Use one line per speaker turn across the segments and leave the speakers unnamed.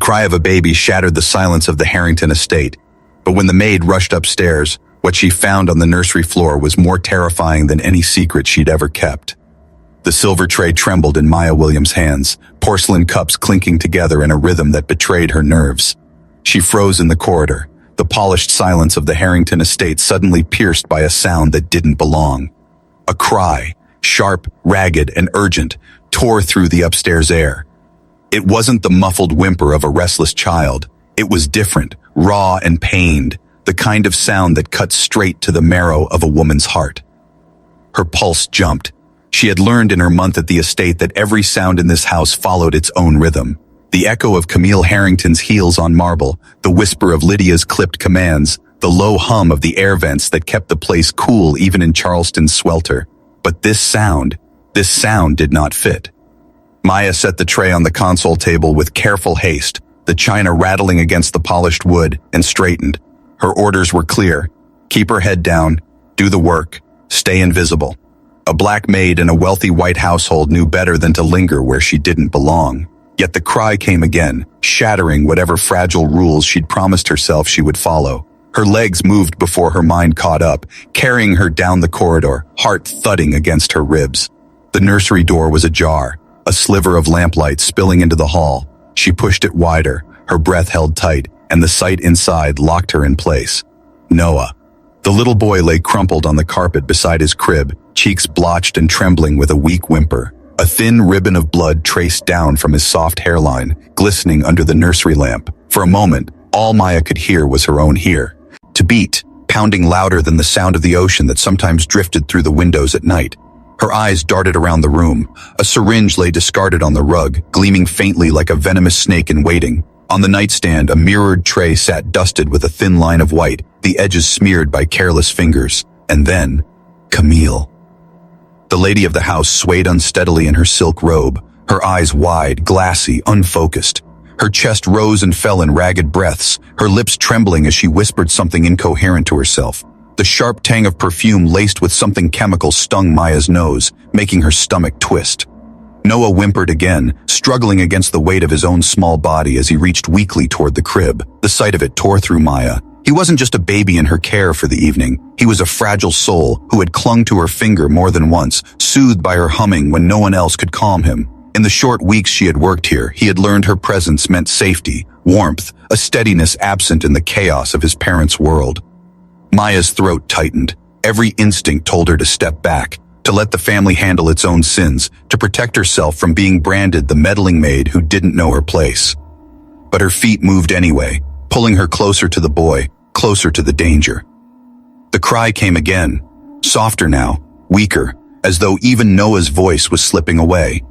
cry of a baby shattered the silence of the Harrington estate. But when the maid rushed upstairs, what she found on the nursery floor was more terrifying than any secret she'd ever kept. The silver tray trembled in Maya Williams' hands, porcelain cups clinking together in a rhythm that betrayed her nerves. She froze in the corridor, the polished silence of the Harrington estate suddenly pierced by a sound that didn't belong. A cry, sharp, ragged, and urgent, tore through the upstairs air. It wasn't the muffled whimper of a restless child. It was different, raw and pained, the kind of sound that cut straight to the marrow of a woman's heart. Her pulse jumped. She had learned in her month at the estate that every sound in this house followed its own rhythm. The echo of Camille Harrington's heels on marble, the whisper of Lydia's clipped commands, the low hum of the air vents that kept the place cool even in Charleston's swelter. But this sound did not fit. Maya set the tray on the console table with careful haste, the china rattling against the polished wood, and straightened. Her orders were clear. Keep her head down, do the work, stay invisible. A black maid in a wealthy white household knew better than to linger where she didn't belong. Yet the cry came again, shattering whatever fragile rules she'd promised herself she would follow. Her legs moved before her mind caught up, carrying her down the corridor, heart thudding against her ribs. The nursery door was ajar, a sliver of lamplight spilling into the hall. She pushed it wider, her breath held tight, and the sight inside locked her in place. Noah. The little boy lay crumpled on the carpet beside his crib, cheeks blotched and trembling with a weak whimper. A thin ribbon of blood traced down from his soft hairline, glistening under the nursery lamp. For a moment, all Maya could hear was her own ear. To beat, pounding louder than the sound of the ocean that sometimes drifted through the windows at night. Her eyes darted around the room. A syringe lay discarded on the rug, gleaming faintly like a venomous snake in waiting. On the nightstand, a mirrored tray sat dusted with a thin line of white, the edges smeared by careless fingers. And then, Camille. The lady of the house swayed unsteadily in her silk robe, her eyes wide, glassy, unfocused. Her chest rose and fell in ragged breaths, her lips trembling as she whispered something incoherent to herself. The sharp tang of perfume laced with something chemical stung Maya's nose, making her stomach twist. Noah whimpered again, struggling against the weight of his own small body as he reached weakly toward the crib. The sight of it tore through Maya. He wasn't just a baby in her care for the evening. He was a fragile soul who had clung to her finger more than once, soothed by her humming when no one else could calm him. In the short weeks she had worked here, he had learned her presence meant safety, warmth, a steadiness absent in the chaos of his parents' world. Maya's throat tightened. Every instinct told her to step back, to let the family handle its own sins, to protect herself from being branded the meddling maid who didn't know her place. But her feet moved anyway, pulling her closer to the boy, closer to the danger. The cry came again, softer now, weaker, as though even Noah's voice was slipping away.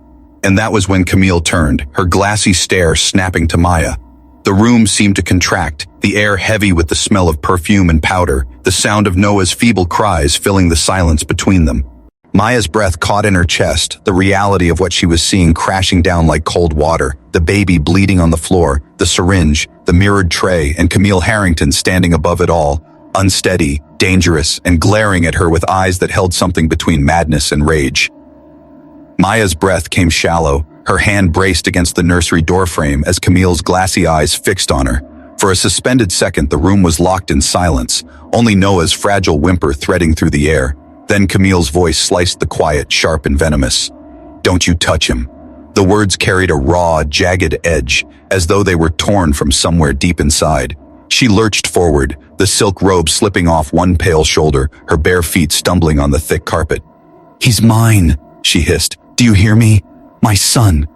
And that was when Camille turned, her glassy stare snapping to Maya. The room seemed to contract, the air heavy with the smell of perfume and powder, the sound of Noah's feeble cries filling the silence between them. Maya's breath caught in her chest, the reality of what she was seeing crashing down like cold water, the baby bleeding on the floor, the syringe, the mirrored tray, and Camille Harrington standing above it all, unsteady, dangerous, and glaring at her with eyes that held something between madness and rage. Maya's breath came shallow, her hand braced against the nursery doorframe as Camille's glassy eyes fixed on her. For a suspended second, the room was locked in silence, only Noah's fragile whimper threading through the air. Then Camille's voice sliced the quiet, sharp and venomous. "Don't you touch him." The words carried a raw, jagged edge, as though they were torn from somewhere deep inside. She lurched forward, the silk robe slipping off one pale shoulder, her bare feet stumbling on the thick carpet. "He's mine," she hissed. "Do you hear me? My son."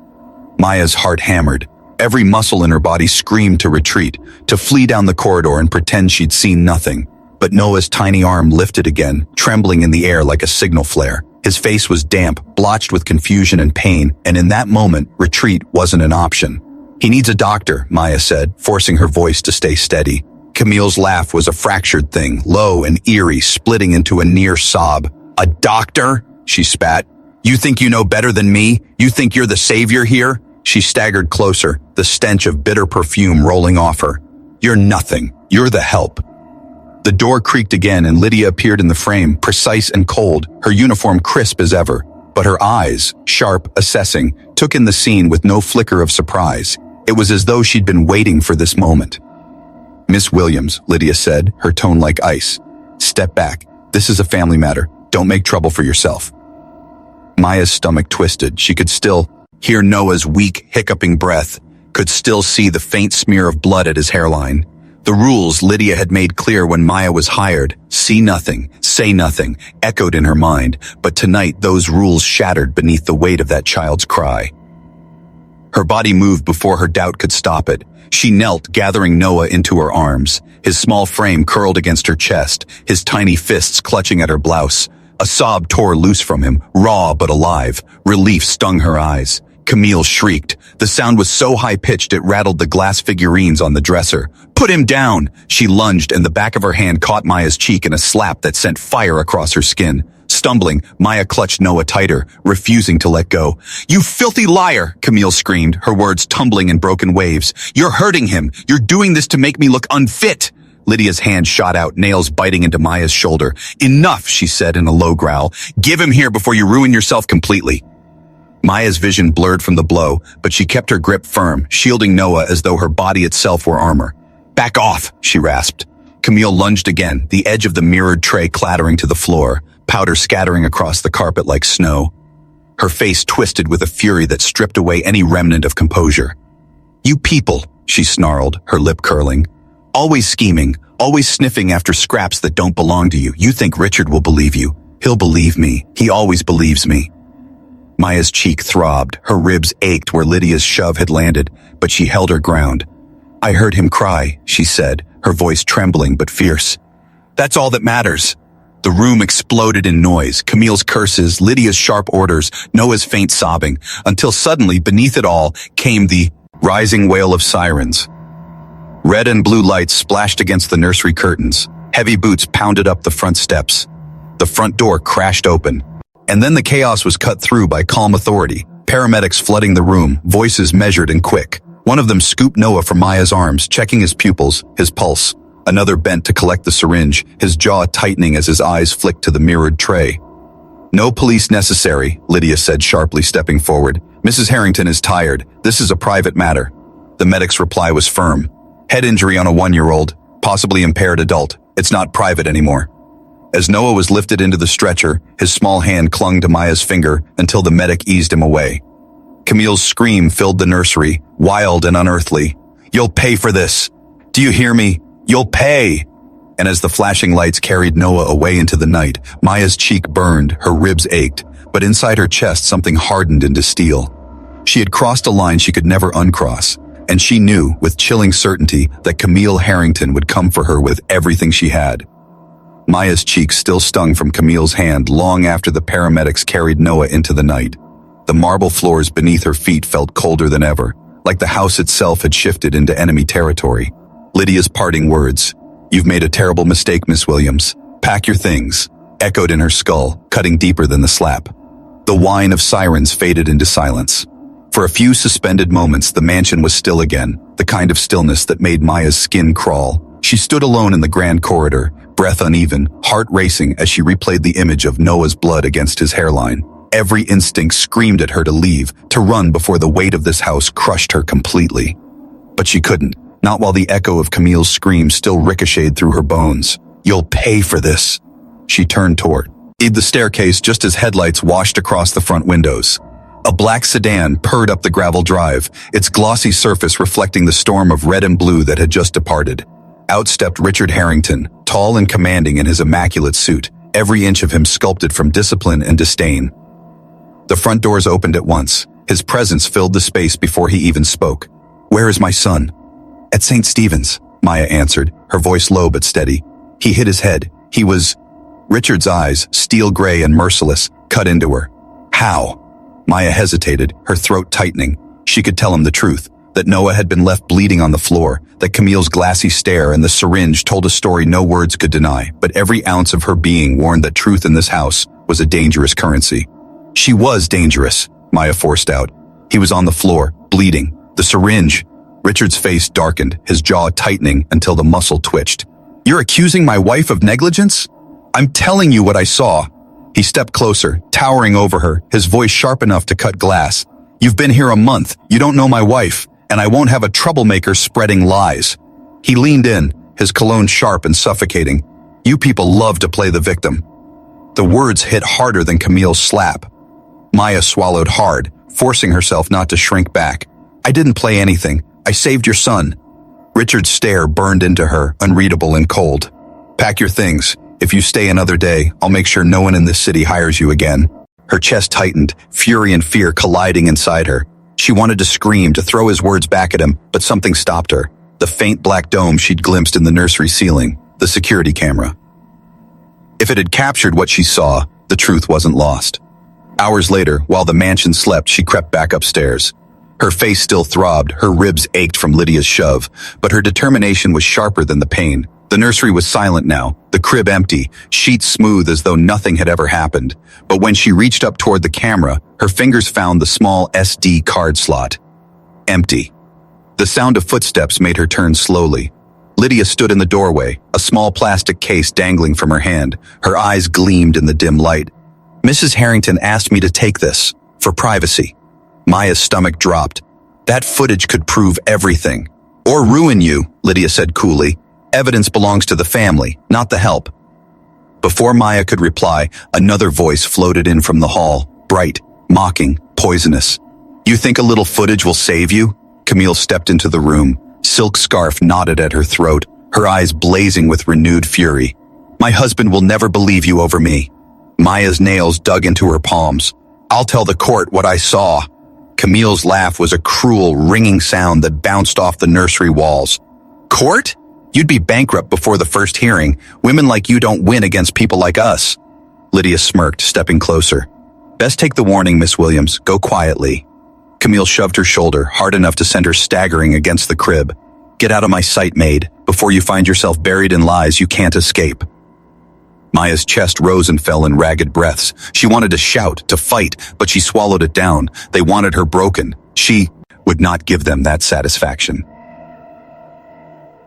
Maya's heart hammered. Every muscle in her body screamed to retreat, to flee down the corridor and pretend she'd seen nothing. But Noah's tiny arm lifted again, trembling in the air like a signal flare. His face was damp, blotched with confusion and pain, and in that moment, retreat wasn't an option. "He needs a doctor," Maya said, forcing her voice to stay steady. Camille's laugh was a fractured thing, low and eerie, splitting into a near sob. "A doctor?" she spat. "You think you know better than me? You think you're the savior here?" She staggered closer, the stench of bitter perfume rolling off her. "You're nothing. You're the help." The door creaked again and Lydia appeared in the frame, precise and cold, her uniform crisp as ever. But her eyes, sharp, assessing, took in the scene with no flicker of surprise. It was as though she'd been waiting for this moment. "Miss Williams," Lydia said, her tone like ice. "Step back. This is a family matter. Don't make trouble for yourself." Maya's stomach twisted. She could still hear Noah's weak, hiccuping breath, could still see the faint smear of blood at his hairline. The rules Lydia had made clear when Maya was hired, see nothing, say nothing, echoed in her mind, but tonight those rules shattered beneath the weight of that child's cry. Her body moved before her doubt could stop it. She knelt, gathering Noah into her arms, his small frame curled against her chest, his tiny fists clutching at her blouse. A sob tore loose from him, raw but alive. Relief stung her eyes. Camille shrieked. The sound was so high-pitched it rattled the glass figurines on the dresser. "Put him down!" She lunged, and the back of her hand caught Maya's cheek in a slap that sent fire across her skin. Stumbling, Maya clutched Noah tighter, refusing to let go. "You filthy liar!" Camille screamed, her words tumbling in broken waves. "You're hurting him! You're doing this to make me look unfit!" Lydia's hand shot out, nails biting into Maya's shoulder. "Enough," she said in a low growl. "Give him here before you ruin yourself completely." Maya's vision blurred from the blow, but she kept her grip firm, shielding Noah as though her body itself were armor. "Back off," she rasped. Camille lunged again, the edge of the mirrored tray clattering to the floor, powder scattering across the carpet like snow. Her face twisted with a fury that stripped away any remnant of composure. "You people," she snarled, her lip curling. "Always scheming, always sniffing after scraps that don't belong to you. You think Richard will believe you. He'll believe me. He always believes me." Maya's cheek throbbed, her ribs ached where Lydia's shove had landed, but she held her ground. "I heard him cry," she said, her voice trembling but fierce. "That's all that matters." The room exploded in noise, Camille's curses, Lydia's sharp orders, Noah's faint sobbing, until suddenly, beneath it all, came the rising wail of sirens. Red and blue lights splashed against the nursery curtains. Heavy boots pounded up the front steps. The front door crashed open. And then the chaos was cut through by calm authority, paramedics flooding the room, voices measured and quick. One of them scooped Noah from Maya's arms, checking his pupils, his pulse. Another bent to collect the syringe, his jaw tightening as his eyes flicked to the mirrored tray. "No police necessary," Lydia said sharply, stepping forward. "Mrs. Harrington is tired. This is a private matter." The medic's reply was firm. "Head injury on a 1-year-old, possibly impaired adult. It's not private anymore." As Noah was lifted into the stretcher, his small hand clung to Maya's finger until the medic eased him away. Camille's scream filled the nursery, wild and unearthly. "You'll pay for this! Do you hear me? You'll pay!" And as the flashing lights carried Noah away into the night, Maya's cheek burned, her ribs ached, but inside her chest something hardened into steel. She had crossed a line she could never uncross, and she knew, with chilling certainty, that Camille Harrington would come for her with everything she had. Maya's cheeks still stung from Camille's hand long after the paramedics carried Noah into the night. The marble floors beneath her feet felt colder than ever, like the house itself had shifted into enemy territory. Lydia's parting words, "You've made a terrible mistake, Miss Williams. Pack your things," echoed in her skull, cutting deeper than the slap. The whine of sirens faded into silence. For a few suspended moments, the mansion was still again, the kind of stillness that made Maya's skin crawl. She stood alone in the grand corridor, breath uneven, heart racing as she replayed the image of Noah's blood against his hairline. Every instinct screamed at her to leave, to run before the weight of this house crushed her completely. But she couldn't, not while the echo of Camille's scream still ricocheted through her bones. "You'll pay for this." She turned toward the staircase just as headlights washed across the front windows. A black sedan purred up the gravel drive, its glossy surface reflecting the storm of red and blue that had just departed. Out stepped Richard Harrington, tall and commanding in his immaculate suit, every inch of him sculpted from discipline and disdain. The front doors opened at once. His presence filled the space before he even spoke. "Where is my son?" "At St. Stephen's," Maya answered, her voice low but steady. He hit his head. He was... Richard's eyes, steel gray and merciless, cut into her. "How?" Maya hesitated, her throat tightening. She could tell him the truth, that Noah had been left bleeding on the floor, that Camille's glassy stare and the syringe told a story no words could deny, but every ounce of her being warned that truth in this house was a dangerous currency. She was dangerous, Maya forced out. He was on the floor, bleeding. The syringe. Richard's face darkened, his jaw tightening until the muscle twitched. "You're accusing my wife of negligence? I'm telling you what I saw." He stepped closer, towering over her, his voice sharp enough to cut glass. "You've been here a month. You don't know my wife. and I won't have a troublemaker spreading lies." He leaned in, his cologne sharp and suffocating. "You people love to play the victim." The words hit harder than Camille's slap. Maya swallowed hard, forcing herself not to shrink back. "I didn't play anything. I saved your son." Richard's stare burned into her, unreadable and cold. "Pack your things. If you stay another day, I'll make sure no one in this city hires you again." Her chest tightened, fury and fear colliding inside her. She wanted to scream, to throw his words back at him, but something stopped her. The faint black dome she'd glimpsed in the nursery ceiling, the security camera. If it had captured what she saw, the truth wasn't lost. Hours later, while the mansion slept, she crept back upstairs. Her face still throbbed, her ribs ached from Lydia's shove, but her determination was sharper than the pain. The nursery was silent now, the crib empty, sheets smooth as though nothing had ever happened. But when she reached up toward the camera, her fingers found the small SD card slot. Empty. The sound of footsteps made her turn slowly. Lydia stood in the doorway, a small plastic case dangling from her hand. Her eyes gleamed in the dim light. "Mrs. Harrington asked me to take this, for privacy." Maya's stomach dropped. "That footage could prove everything. Or ruin you," Lydia said coolly. "Evidence belongs to the family, not the help." Before Maya could reply, another voice floated in from the hall, bright, mocking, poisonous. "You think a little footage will save you?" Camille stepped into the room, silk scarf knotted at her throat, her eyes blazing with renewed fury. "My husband will never believe you over me." Maya's nails dug into her palms. "I'll tell the court what I saw." Camille's laugh was a cruel, ringing sound that bounced off the nursery walls. "Court? You'd be bankrupt before the first hearing. Women like you don't win against people like us." Lydia smirked, stepping closer. "Best take the warning, Miss Williams. Go quietly." Camille shoved her shoulder, hard enough to send her staggering against the crib. "Get out of my sight, Maid, before you find yourself buried in lies you can't escape." Maya's chest rose and fell in ragged breaths. She wanted to shout, to fight, but she swallowed it down. They wanted her broken. She would not give them that satisfaction.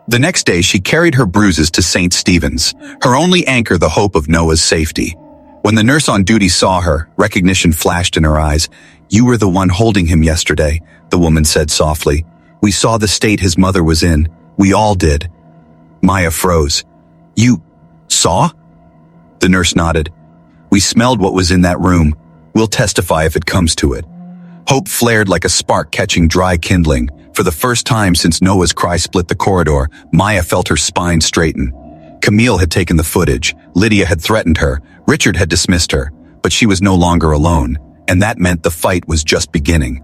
The next day, she carried her bruises to St. Stephen's, her only anchor the hope of Noah's safety. When the nurse on duty saw her, recognition flashed in her eyes. "You were the one holding him yesterday," the woman said softly. "We saw the state his mother was in. We all did." Maya froze. "You saw?" The nurse nodded. "We smelled what was in that room. We'll testify if it comes to it." Hope flared like a spark catching dry kindling. For the first time since Noah's cry split the corridor, Maya felt her spine straighten. Camille had taken the footage. Lydia had threatened her. Richard had dismissed her. But she was no longer alone. And that meant the fight was just beginning.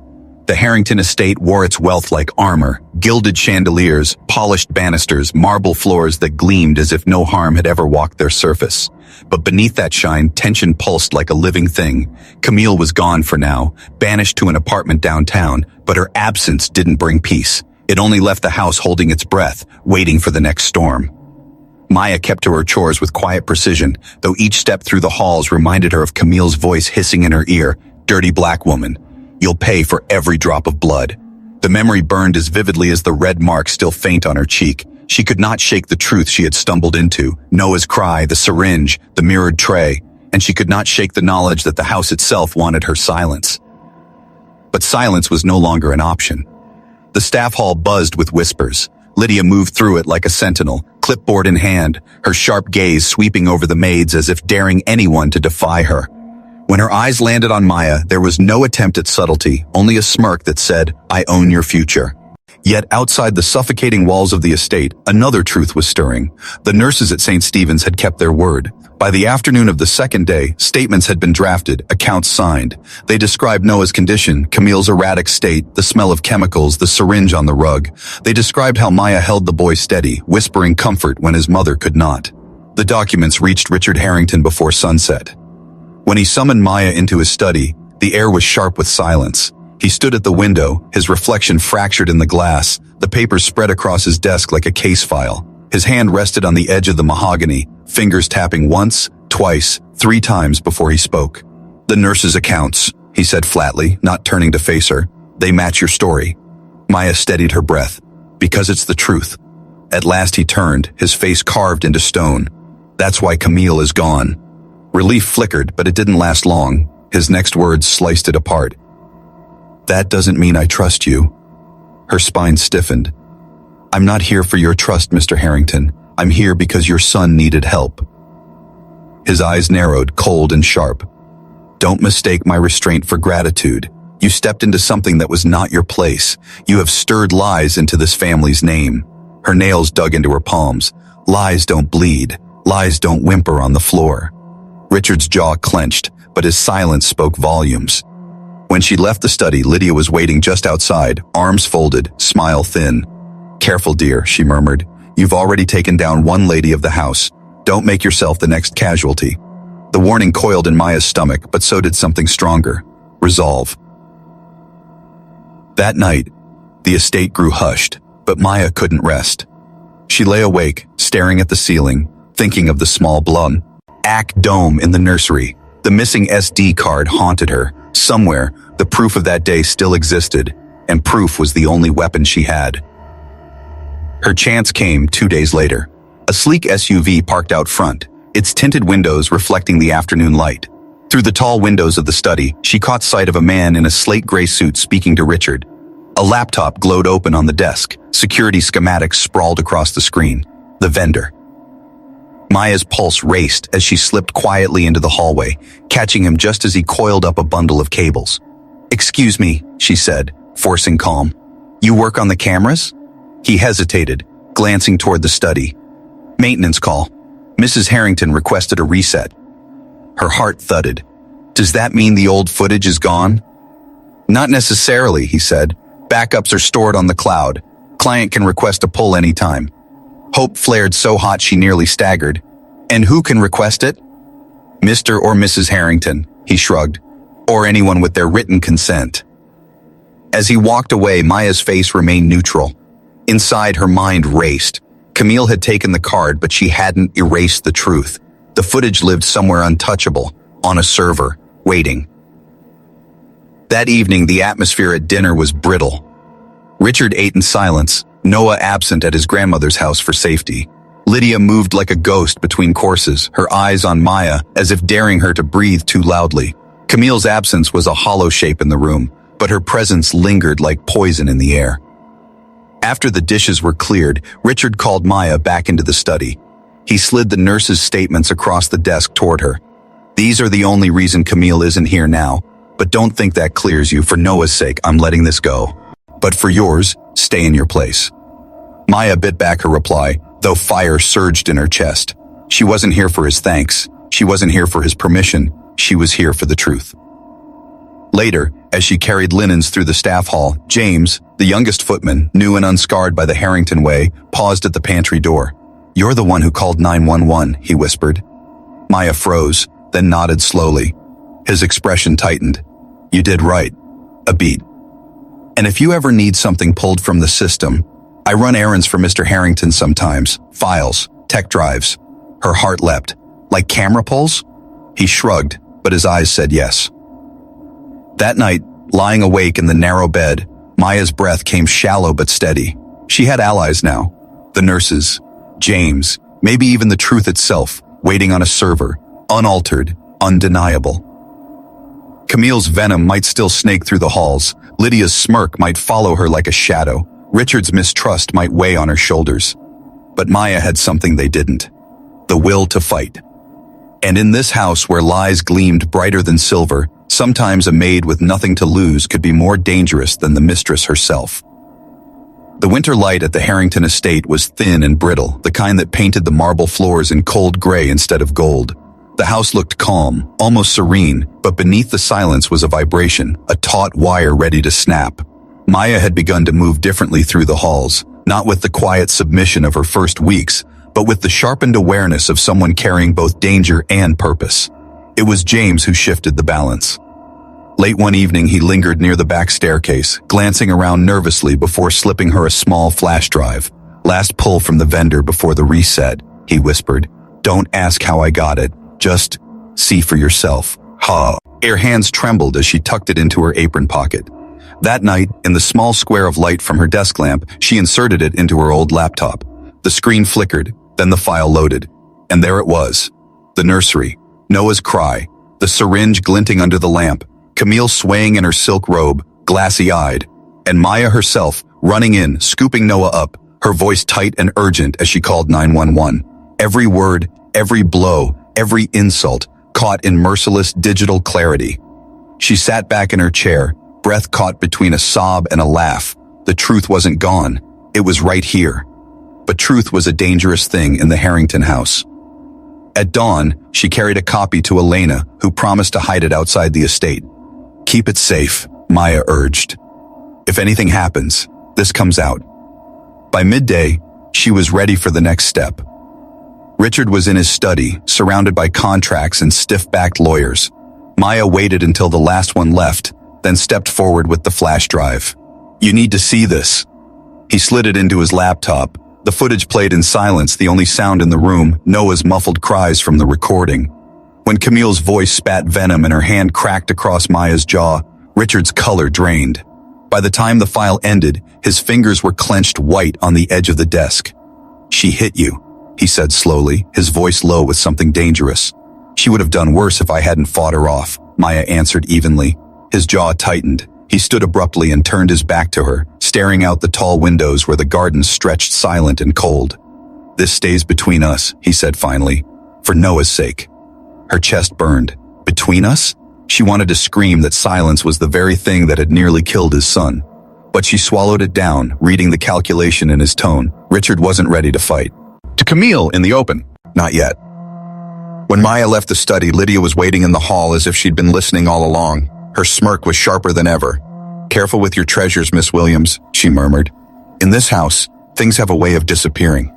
The Harrington estate wore its wealth like armor, gilded chandeliers, polished banisters, marble floors that gleamed as if no harm had ever walked their surface. But beneath that shine, tension pulsed like a living thing. Camille was gone for now, banished to an apartment downtown, but her absence didn't bring peace. It only left the house holding its breath, waiting for the next storm. Maya kept to her chores with quiet precision, though each step through the halls reminded her of Camille's voice hissing in her ear, "Dirty black woman. You'll pay for every drop of blood." The memory burned as vividly as the red mark still faint on her cheek. She could not shake the truth she had stumbled into, Noah's cry, the syringe, the mirrored tray, and she could not shake the knowledge that the house itself wanted her silence. But silence was no longer an option. The staff hall buzzed with whispers. Lydia moved through it like a sentinel, clipboard in hand, her sharp gaze sweeping over the maids as if daring anyone to defy her. When her eyes landed on Maya, there was no attempt at subtlety, only a smirk that said, "I own your future." Yet outside the suffocating walls of the estate, another truth was stirring. The nurses at St. Stephen's had kept their word. By the afternoon of the second day, statements had been drafted, accounts signed. They described Noah's condition, Camille's erratic state, the smell of chemicals, the syringe on the rug. They described how Maya held the boy steady, whispering comfort when his mother could not. The documents reached Richard Harrington before sunset. When he summoned Maya into his study, the air was sharp with silence. He stood at the window, his reflection fractured in the glass, the papers spread across his desk like a case file. His hand rested on the edge of the mahogany, fingers tapping once, twice, 3 times before he spoke. "The nurse's accounts," he said flatly, not turning to face her. "They match your story." Maya steadied her breath. "Because it's the truth." At last he turned, his face carved into stone. "That's why Camille is gone." Relief flickered, but it didn't last long. His next words sliced it apart. "That doesn't mean I trust you." Her spine stiffened. "I'm not here for your trust, Mr. Harrington. I'm here because your son needed help." His eyes narrowed, cold and sharp. "Don't mistake my restraint for gratitude. You stepped into something that was not your place. You have stirred lies into this family's name." Her nails dug into her palms. Lies don't bleed. Lies don't whimper on the floor. Richard's jaw clenched, but his silence spoke volumes. When she left the study, Lydia was waiting just outside, arms folded, smile thin. "Careful, dear," she murmured. "You've already taken down one lady of the house. Don't make yourself the next casualty." The warning coiled in Maya's stomach, but so did something stronger. Resolve. That night, the estate grew hushed, but Maya couldn't rest. She lay awake, staring at the ceiling, thinking of the small black dome in the nursery. The missing SD card haunted her. Somewhere, the proof of that day still existed, and proof was the only weapon she had. Her chance came 2 days later. A sleek SUV parked out front, its tinted windows reflecting the afternoon light. Through the tall windows of the study, she caught sight of a man in a slate-gray suit speaking to Richard. A laptop glowed open on the desk, security schematics sprawled across the screen. The vendor. Maya's pulse raced as she slipped quietly into the hallway, catching him just as he coiled up a bundle of cables. "Excuse me," she said, forcing calm. "You work on the cameras?" He hesitated, glancing toward the study. "Maintenance call. Mrs. Harrington requested a reset." Her heart thudded. "Does that mean the old footage is gone?" "Not necessarily," he said. "Backups are stored on the cloud. Client can request a pull anytime." Hope flared so hot she nearly staggered. "And who can request it?" "Mr. or Mrs. Harrington," he shrugged. "Or anyone with their written consent." As he walked away, Maya's face remained neutral. Inside, her mind raced. Camille had taken the card, but she hadn't erased the truth. The footage lived somewhere untouchable, on a server, waiting. That evening, the atmosphere at dinner was brittle. Richard ate in silence, Noah absent at his grandmother's house for safety. Lydia moved like a ghost between courses, her eyes on Maya, as if daring her to breathe too loudly. Camille's absence was a hollow shape in the room, but her presence lingered like poison in the air. After the dishes were cleared, Richard called Maya back into the study. He slid the nurse's statements across the desk toward her. "These are the only reason Camille isn't here now, but don't think that clears you. For Noah's sake, I'm letting this go. But for yours, stay in your place." Maya bit back her reply, though fire surged in her chest. She wasn't here for his thanks. She wasn't here for his permission. She was here for the truth. Later, as she carried linens through the staff hall, James, the youngest footman, new and unscarred by the Harrington way, paused at the pantry door. "You're the one who called 911, he whispered. Maya froze, then nodded slowly. His expression tightened. "You did right. A beat. And if you ever need something pulled from the system, I run errands for Mr. Harrington sometimes. Files, tech drives." Her heart leapt. "Like camera pulls?" He shrugged, but his eyes said yes. That night, lying awake in the narrow bed, Maya's breath came shallow but steady. She had allies now. The nurses, James, maybe even the truth itself, waiting on a server, unaltered, undeniable. Camille's venom might still snake through the halls. Lydia's smirk might follow her like a shadow. Richard's mistrust might weigh on her shoulders. But Maya had something they didn't. The will to fight. And in this house where lies gleamed brighter than silver, sometimes a maid with nothing to lose could be more dangerous than the mistress herself. The winter light at the Harrington estate was thin and brittle, the kind that painted the marble floors in cold gray instead of gold. The house looked calm, almost serene, but beneath the silence was a vibration, a taut wire ready to snap. Maya had begun to move differently through the halls, not with the quiet submission of her first weeks, but with the sharpened awareness of someone carrying both danger and purpose. It was James who shifted the balance. Late one evening, he lingered near the back staircase, glancing around nervously before slipping her a small flash drive. "Last pull from the vendor before the reset," he whispered. "Don't ask how I got it. Just see for yourself." Her hands trembled as she tucked it into her apron pocket. That night, in the small square of light from her desk lamp, she inserted it into her old laptop. The screen flickered, then the file loaded. And there it was. The nursery. Noah's cry. The syringe glinting under the lamp. Camille swaying in her silk robe, glassy-eyed. And Maya herself, running in, scooping Noah up, her voice tight and urgent as she called 911. Every word, every blow, every insult, caught in merciless digital clarity. She sat back in her chair, breath caught between a sob and a laugh. The truth wasn't gone. It was right here. But truth was a dangerous thing in the Harrington house. At dawn, she carried a copy to Elena, who promised to hide it outside the estate. "Keep it safe," Maya urged. "If anything happens, this comes out." By midday, she was ready for the next step. Richard was in his study, surrounded by contracts and stiff-backed lawyers. Maya waited until the last one left, then stepped forward with the flash drive. "You need to see this." He slid it into his laptop. The footage played in silence, the only sound in the room, Noah's muffled cries from the recording. When Camille's voice spat venom and her hand cracked across Maya's jaw, Richard's color drained. By the time the file ended, his fingers were clenched white on the edge of the desk. "She hit you," he said slowly, his voice low with something dangerous. "She would have done worse if I hadn't fought her off," Maya answered evenly. His jaw tightened. He stood abruptly and turned his back to her, staring out the tall windows where the gardens stretched silent and cold. "This stays between us," he said finally, "for Noah's sake." Her chest burned. Between us? She wanted to scream that silence was the very thing that had nearly killed his son. But she swallowed it down, reading the calculation in his tone. Richard wasn't ready to fight. To Camille in the open. Not yet. When Maya left the study, Lydia was waiting in the hall as if she'd been listening all along. Her smirk was sharper than ever. "Careful with your treasures, Miss Williams," she murmured. "In this house, things have a way of disappearing."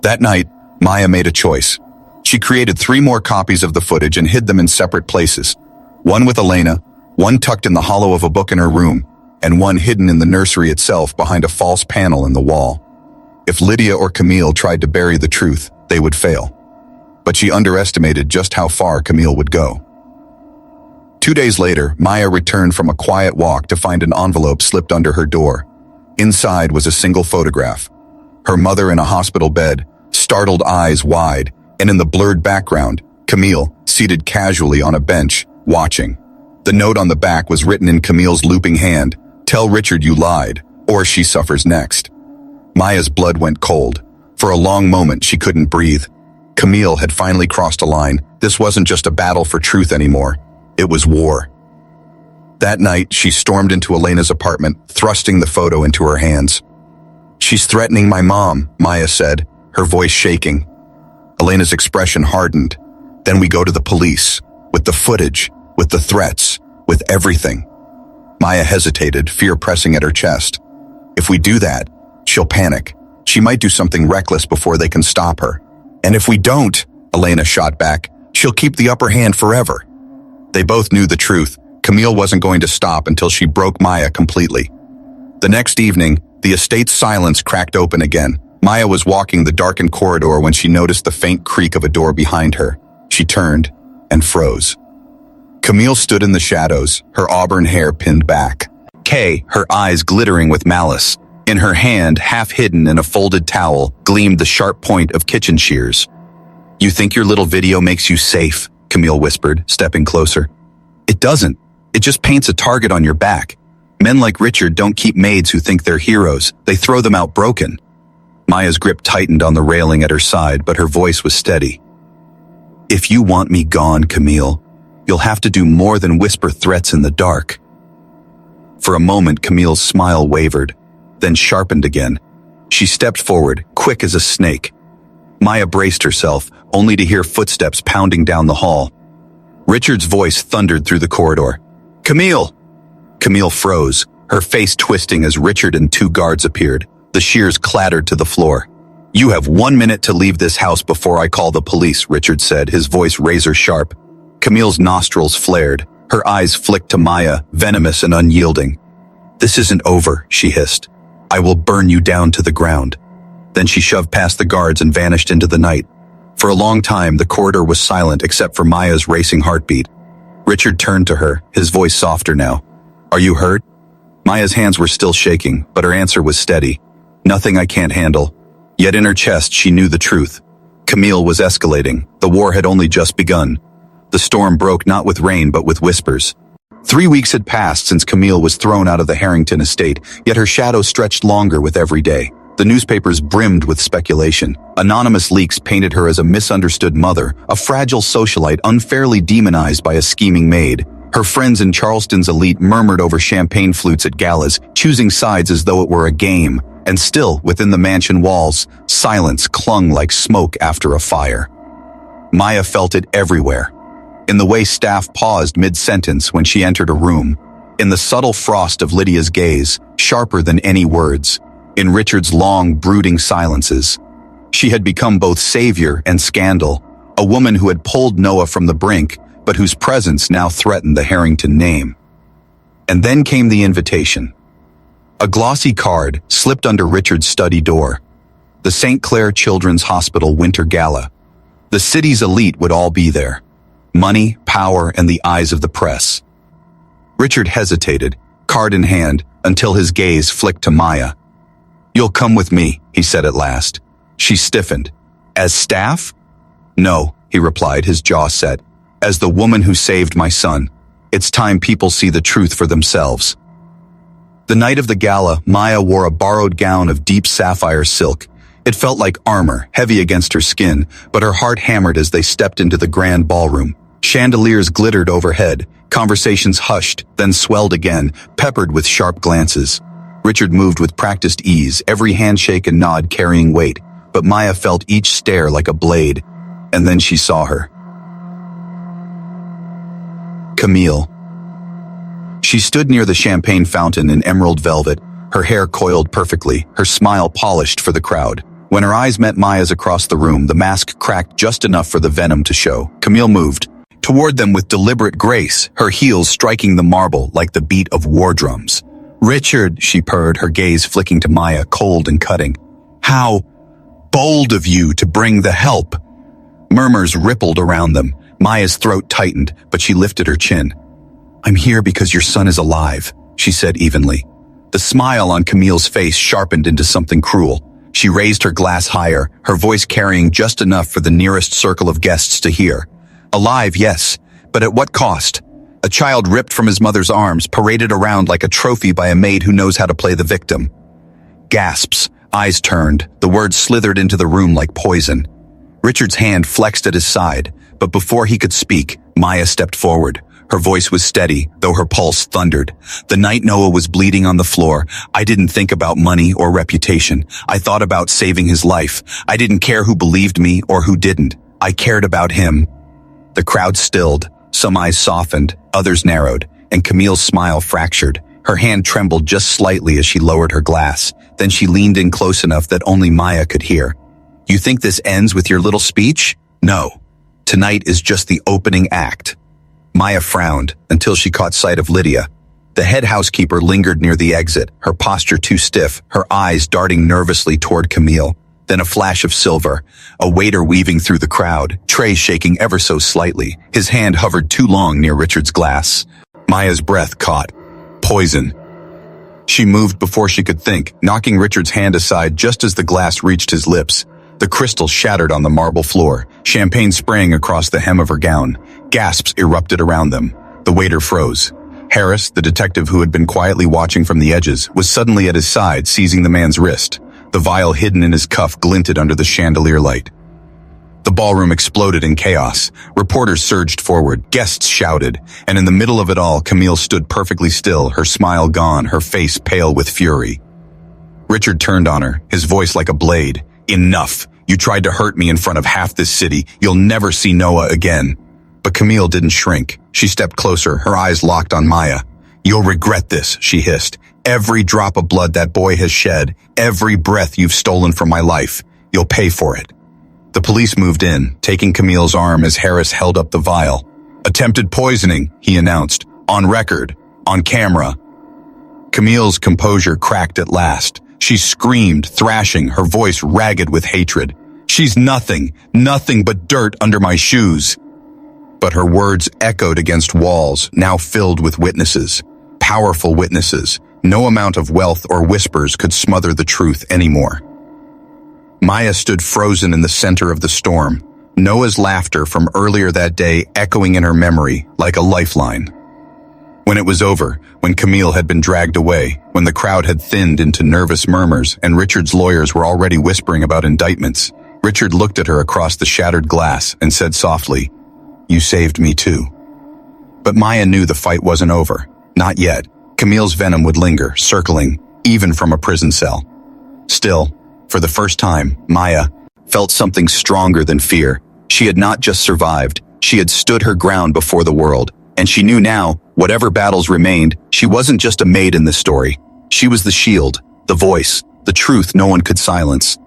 That night, Maya made a choice. She created 3 more copies of the footage and hid them in separate places. One with Elena, one tucked in the hollow of a book in her room, and one hidden in the nursery itself behind a false panel in the wall. If Lydia or Camille tried to bury the truth, they would fail. But she underestimated just how far Camille would go. 2 days later, Maya returned from a quiet walk to find an envelope slipped under her door. Inside was a single photograph. Her mother in a hospital bed, startled eyes wide, and in the blurred background, Camille, seated casually on a bench, watching. The note on the back was written in Camille's looping hand, "Tell Richard you lied, or she suffers next." Maya's blood went cold. For a long moment, she couldn't breathe. Camille had finally crossed a line. This wasn't just a battle for truth anymore. It was war. That night, she stormed into Elena's apartment, thrusting the photo into her hands. "She's threatening my mom," Maya said, her voice shaking. Elena's expression hardened. "Then we go to the police, with the footage, with the threats, with everything." Maya hesitated, fear pressing at her chest. "If we do that, she'll panic. She might do something reckless before they can stop her. And if we don't," Elena shot back, "she'll keep the upper hand forever." They both knew the truth. Camille wasn't going to stop until she broke Maya completely. The next evening, the estate's silence cracked open again. Maya was walking the darkened corridor when she noticed the faint creak of a door behind her. She turned and froze. Camille stood in the shadows, her auburn hair pinned back. Her eyes glittering with malice. In her hand, half hidden in a folded towel, gleamed the sharp point of kitchen shears. "You think your little video makes you safe?" Camille whispered, stepping closer. "It doesn't. It just paints a target on your back. Men like Richard don't keep maids who think they're heroes. They throw them out broken." Maya's grip tightened on the railing at her side, but her voice was steady. "If you want me gone, Camille, you'll have to do more than whisper threats in the dark." For a moment, Camille's smile wavered, then sharpened again. She stepped forward, quick as a snake. Maya braced herself, only to hear footsteps pounding down the hall. Richard's voice thundered through the corridor. "Camille!" Camille froze, her face twisting as Richard and 2 guards appeared. The shears clattered to the floor. "You have 1 minute to leave this house before I call the police," Richard said, his voice razor sharp. Camille's nostrils flared. Her eyes flicked to Maya, venomous and unyielding. "This isn't over," she hissed. "I will burn you down to the ground." Then she shoved past the guards and vanished into the night. For a long time, the corridor was silent except for Maya's racing heartbeat. Richard turned to her, his voice softer now. "Are you hurt?" Maya's hands were still shaking, but her answer was steady. "Nothing I can't handle." Yet in her chest, she knew the truth. Camille was escalating. The war had only just begun. The storm broke not with rain but with whispers. 3 weeks had passed since Camille was thrown out of the Harrington estate, yet her shadow stretched longer with every day. The newspapers brimmed with speculation. Anonymous leaks painted her as a misunderstood mother, a fragile socialite unfairly demonized by a scheming maid. Her friends in Charleston's elite murmured over champagne flutes at galas, choosing sides as though it were a game. And still, within the mansion walls, silence clung like smoke after a fire. Maya felt it everywhere. In the way staff paused mid-sentence when she entered a room. In the subtle frost of Lydia's gaze, sharper than any words. In Richard's long, brooding silences. She had become both savior and scandal, a woman who had pulled Noah from the brink, but whose presence now threatened the Harrington name. And then came the invitation. A glossy card slipped under Richard's study door. The St. Clair Children's Hospital Winter Gala. The city's elite would all be there. Money, power, and the eyes of the press. Richard hesitated, card in hand, until his gaze flicked to Maya. "You'll come with me," he said at last. She stiffened. "As staff?" "No," he replied, his jaw set. "As the woman who saved my son. It's time people see the truth for themselves." The night of the gala, Maya wore a borrowed gown of deep sapphire silk. It felt like armor, heavy against her skin, but her heart hammered as they stepped into the grand ballroom. Chandeliers glittered overhead, conversations hushed, then swelled again, peppered with sharp glances. Richard moved with practiced ease, every handshake and nod carrying weight, but Maya felt each stare like a blade, and then she saw her. Camille. She stood near the champagne fountain in emerald velvet, her hair coiled perfectly, her smile polished for the crowd. When her eyes met Maya's across the room, the mask cracked just enough for the venom to show. Camille moved toward them with deliberate grace, her heels striking the marble like the beat of war drums. "Richard," she purred, her gaze flicking to Maya, cold and cutting. "How bold of you to bring the help." Murmurs rippled around them. Maya's throat tightened, but she lifted her chin. "I'm here because your son is alive," she said evenly. The smile on Camille's face sharpened into something cruel. She raised her glass higher, her voice carrying just enough for the nearest circle of guests to hear. "Alive, yes, but at what cost? A child ripped from his mother's arms, paraded around like a trophy by a maid who knows how to play the victim." Gasps, eyes turned, the words slithered into the room like poison. Richard's hand flexed at his side, but before he could speak, Maya stepped forward. Her voice was steady, though her pulse thundered. "The night Noah was bleeding on the floor, I didn't think about money or reputation. I thought about saving his life. I didn't care who believed me or who didn't. I cared about him." The crowd stilled. Some eyes softened, others narrowed, and Camille's smile fractured. Her hand trembled just slightly as she lowered her glass. Then she leaned in close enough that only Maya could hear. "You think this ends with your little speech? No. Tonight is just the opening act." Maya frowned until she caught sight of Lydia. The head housekeeper lingered near the exit, her posture too stiff, her eyes darting nervously toward Camille. Then a flash of silver, a waiter weaving through the crowd, tray shaking ever so slightly. His hand hovered too long near Richard's glass. Maya's breath caught. Poison. She moved before she could think, knocking Richard's hand aside just as the glass reached his lips. The crystal shattered on the marble floor, champagne spraying across the hem of her gown. Gasps erupted around them. The waiter froze. Harris, the detective who had been quietly watching from the edges, was suddenly at his side, seizing the man's wrist. The vial hidden in his cuff glinted under the chandelier light. The ballroom exploded in chaos. Reporters surged forward, guests shouted, and in the middle of it all, Camille stood perfectly still, her smile gone, her face pale with fury. Richard turned on her, his voice like a blade. "Enough! You tried to hurt me in front of half this city. You'll never see Noah again." But Camille didn't shrink. She stepped closer, her eyes locked on Maya. "You'll regret this," she hissed. "Every drop of blood that boy has shed, every breath you've stolen from my life, you'll pay for it." The police moved in, taking Camille's arm as Harris held up the vial. "Attempted poisoning," he announced. "On record. On camera." Camille's composure cracked at last. She screamed, thrashing, her voice ragged with hatred. "She's nothing, nothing but dirt under my shoes." But her words echoed against walls, now filled with witnesses. Powerful witnesses. No amount of wealth or whispers could smother the truth anymore. Maya stood frozen in the center of the storm, Noah's laughter from earlier that day echoing in her memory like a lifeline. When it was over, when Camille had been dragged away, when the crowd had thinned into nervous murmurs and Richard's lawyers were already whispering about indictments, Richard looked at her across the shattered glass and said softly, "You saved me too." But Maya knew the fight wasn't over. Not yet. Camille's venom would linger, circling, even from a prison cell. Still, for the first time, Maya felt something stronger than fear. She had not just survived, she had stood her ground before the world, and she knew now, whatever battles remained, she wasn't just a maid in this story. She was the shield, the voice, the truth no one could silence.